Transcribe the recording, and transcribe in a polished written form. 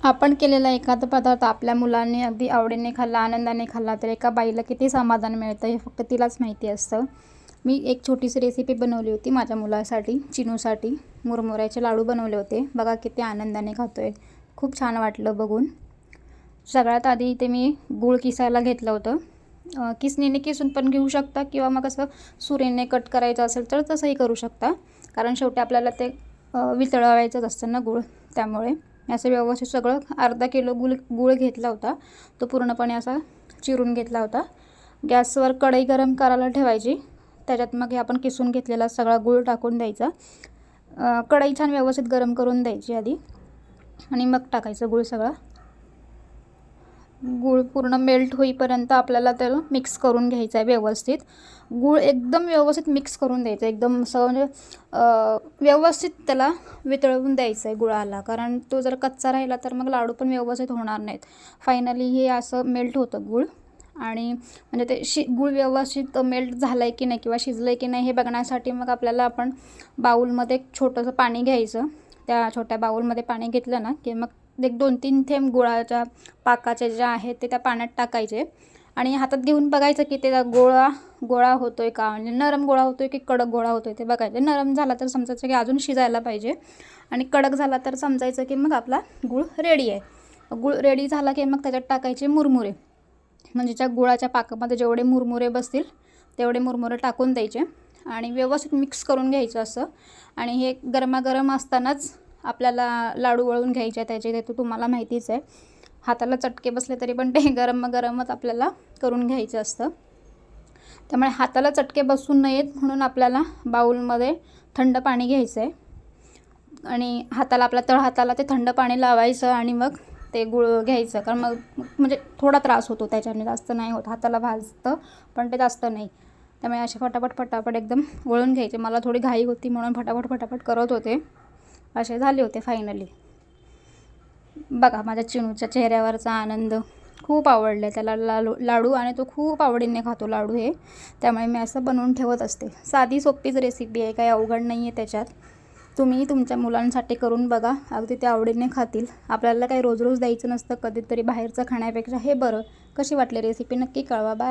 आपण केलेला एखादा पदार्थ आपल्या मुलांनी अगदी आवडीने खाल्ला, आनंदाने खाल्ला, तर एका बाईला किती समाधान मिळतं हे फक्त तिलाच माहिती असतं. मी एक छोटीशी रेसिपी बनवली होती माझ्या मुलासाठी, चिनूसाठी. मुरमुऱ्याचे लाडू बनवले होते. बघा किती आनंदाने खातोय. खूप छान वाटलं बघून. सगळ्यात आधी इथे मी गूळ किसायला घेतलं होतं. किसणीने किसून पण घेऊ शकता किंवा मग असं सुरीने कट करायचं असेल तर तसंही करू शकता. कारण शेवटी आपल्याला ते वितळवायचंच असतं ना गूळ, त्यामुळे असं व्यवस्थित सगळं अर्धा किलो गूळ घेतला होता. तो पूर्णपणे असा चिरून घेतला होता. गॅसवर कढई गरम करायला ठेवायची. त्याच्यात मग हे आपण किसून घेतलेला सगळा गूळ टाकून द्यायचा. कढई छान व्यवस्थित गरम करून द्यायची आधी आणि मग टाकायचं गूळ सगळा. गूळ पूर्ण मेल्ट होईपर्यंत आपल्याला त्याला मिक्स करून घ्यायचं आहे व्यवस्थित. गूळ एकदम व्यवस्थित मिक्स करून द्यायचं, एकदम असं म्हणजे व्यवस्थित त्याला वितळवून द्यायचं आहे गुळाला. कारण तो जर कच्चा राहिला तर मग लाडू पण व्यवस्थित होणार नाहीत. फायनली हे असं मेल्ट होतं गूळ आणि म्हणजे ते गूळ व्यवस्थित मेल्ट झालं आहे की नाही किंवा शिजलं आहे की नाही हे बघण्यासाठी मग आपण बाऊलमध्ये एक छोटंसं पाणी घ्यायचं. त्या छोट्या बाऊलमध्ये पाणी घेतलं ना की मग एक 2-3 थेंब गुळाच्या पाकाचे जे आहेत ते त्या पाण्यात टाकायचे आणि हातात घेऊन बघायचं की ते गोळा होतो आहे का, म्हणजे नरम गोळा होतो आहे की कडक गोळा होतो आहे ते बघायचं. नरम झाला तर समजायचं की अजून शिजायला पाहिजे आणि कडक झाला तर समजायचं की मग आपला गूळ रेडी आहे. गूळ रेडी झाला की मग त्याच्यात टाकायचे मुरमुरे. म्हणजे त्या गुळाच्या पाकामध्ये जेवढे मुरमुरे बसतील तेवढे मुरमुरे टाकून द्यायचे आणि व्यवस्थित मिक्स करून घ्यायचं असं. आणि हे गरमागरम असतानाच आपल्याला लाडू वळून घ्यायचे त्याचे, ते तुम्हाला माहितीच आहे. हाताला चटके बसले तरी पण ते गरमच आपल्याला करून घ्यायचं असतं. त्यामुळे हाताला चटके बसू नयेत म्हणून आपल्याला बाऊलमध्ये थंड पाणी घ्यायचं आहे आणि आपल्या तळहाताला ते थंड पाणी लावायचं आणि मग ते गूळ घ्यायचं. कारण मग म्हणजे थोडा त्रास होतो त्याच्याने, जास्त नाही होत. हाताला भाजतं पण ते जास्त नाही. त्यामुळे असे फटाफट एकदम वळून घ्यायचे. मला थोडी घाई होती म्हणून फटाफट करत होते. असे झाले होते फायनली. बघा माझ्या चिनूच्या चेहऱ्यावरचा आनंद. खूप आवडले त्याला लाडू आणि तो खूप आवडीने खातो लाडू हे. त्यामुळे मी असं बनवून ठेवत असते. साधी सोपीच रेसिपी आहे, काही अवघड नाही आहे त्याच्यात. तुम्ही तुमच्या मुलांसाठी करून बघा, अगदी ते आवडीने खातील. आपल्याला काही रोज द्यायचं नसतं, कधीतरी बाहेरचं खाण्यापेक्षा हे बरं. कशी वाटली रेसिपी नक्की कळवा. बाय.